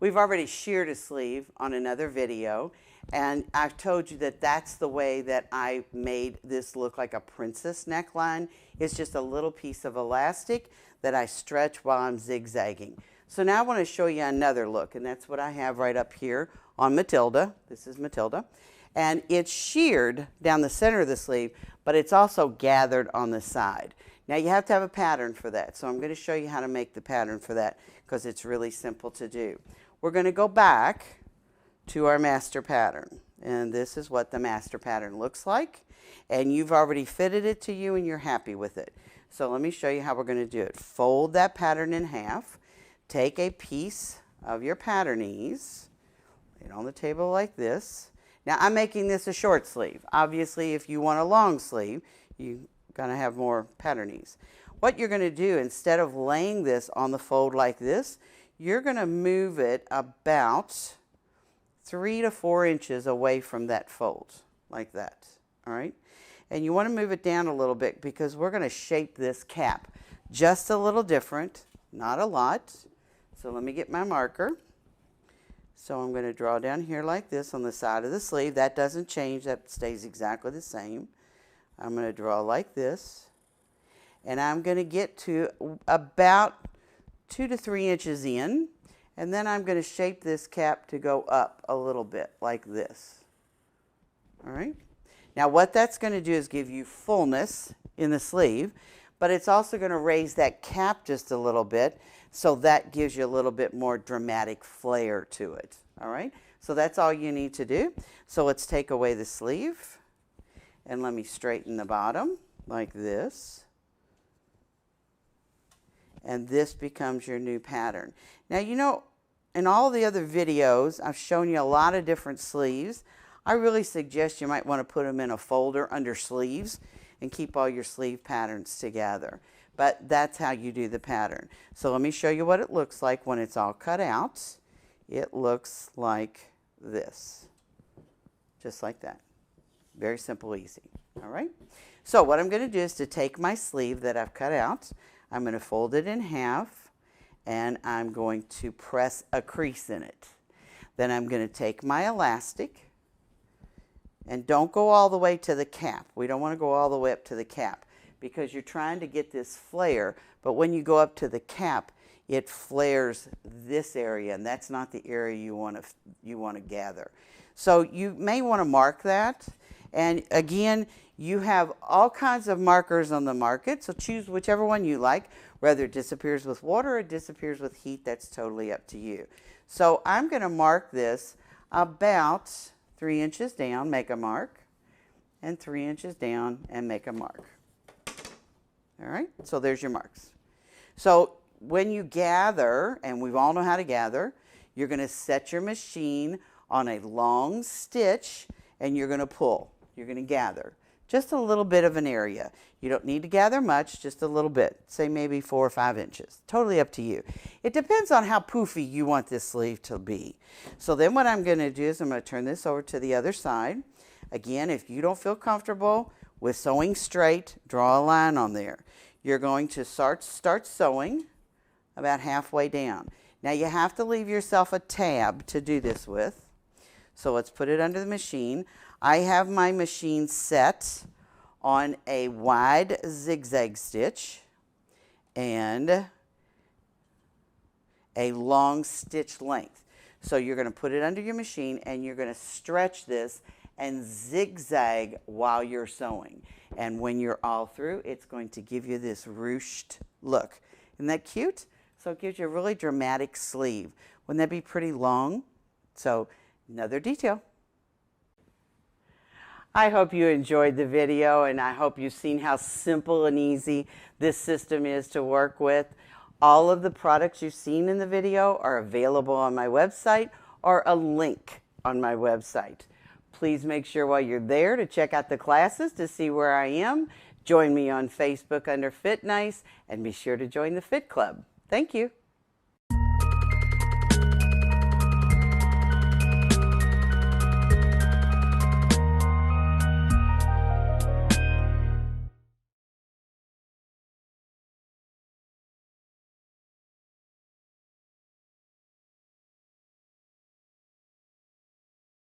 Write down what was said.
We've already sheared a sleeve on another video, and I've told you that that's the way that I made this look like a princess neckline. It's just a little piece of elastic that I stretch while I'm zigzagging. So now I want to show you another look, and that's what I have right up here on Matilda. This is Matilda. And it's sheared down the center of the sleeve, but it's also gathered on the side. Now you have to have a pattern for that, so I'm going to show you how to make the pattern for that because it's really simple to do. We're going to go back to our master pattern, and this is what the master pattern looks like, and you've already fitted it to you and you're happy with it. So let me show you how we're going to do it. Fold that pattern in half, take a piece of your pattern ease, lay it on the table like this. Now I'm making this a short sleeve. Obviously if you want a long sleeve, you're going to have more pattern ease. What you're going to do, instead of laying this on the fold like this, you're going to move it about 3 to 4 inches away from that fold, like that, all right? And you want to move it down a little bit because we're going to shape this cap just a little different, not a lot. So let me get my marker. So I'm going to draw down here like this on the side of the sleeve. That doesn't change, that stays exactly the same. I'm going to draw like this, and I'm going to get to about 2 to 3 inches in, and then I'm going to shape this cap to go up a little bit like this. All right. Now what that's going to do is give you fullness in the sleeve, but it's also going to raise that cap just a little bit, so that gives you a little bit more dramatic flair to it. All right. So that's all you need to do. So let's take away the sleeve, and let me straighten the bottom like this. And this becomes your new pattern. Now, you know, in all the other videos, I've shown you a lot of different sleeves. I really suggest you might want to put them in a folder under sleeves and keep all your sleeve patterns together. But that's how you do the pattern. So let me show you what it looks like when it's all cut out. It looks like this, just like that. Very simple, easy. All right. So what I'm going to do is to take my sleeve that I've cut out. I'm going to fold it in half, and I'm going to press a crease in it. Then I'm going to take my elastic, and don't go all the way to the cap. We don't want to go all the way up to the cap because you're trying to get this flare, but when you go up to the cap, it flares this area, and that's not the area you want to gather. So you may want to mark that. And again, you have all kinds of markers on the market, so choose whichever one you like. Whether it disappears with water or it disappears with heat, that's totally up to you. So I'm going to mark this about 3 inches down, make a mark, and 3 inches down and make a mark. All right, so there's your marks. So when you gather, and we all know how to gather, you're going to set your machine on a long stitch, and you're going to pull. You're going to gather just a little bit of an area. You don't need to gather much, just a little bit, say maybe 4 or 5 inches. Totally up to you. It depends on how poofy you want this sleeve to be. So then what I'm going to do is I'm going to turn this over to the other side. Again, if you don't feel comfortable with sewing straight, draw a line on there. You're going to start sewing about halfway down. Now you have to leave yourself a tab to do this with. So let's put it under the machine. I have my machine set on a wide zigzag stitch and a long stitch length. So you're going to put it under your machine, and you're going to stretch this and zigzag while you're sewing. And when you're all through, it's going to give you this ruched look. Isn't that cute? So it gives you a really dramatic sleeve. Wouldn't that be pretty long? So another detail. I hope you enjoyed the video, and I hope you've seen how simple and easy this system is to work with. All of the products you've seen in the video are available on my website or a link on my website. Please make sure while you're there to check out the classes to see where I am. Join me on Facebook under Fit Nice, and be sure to join the Fit Club. Thank you.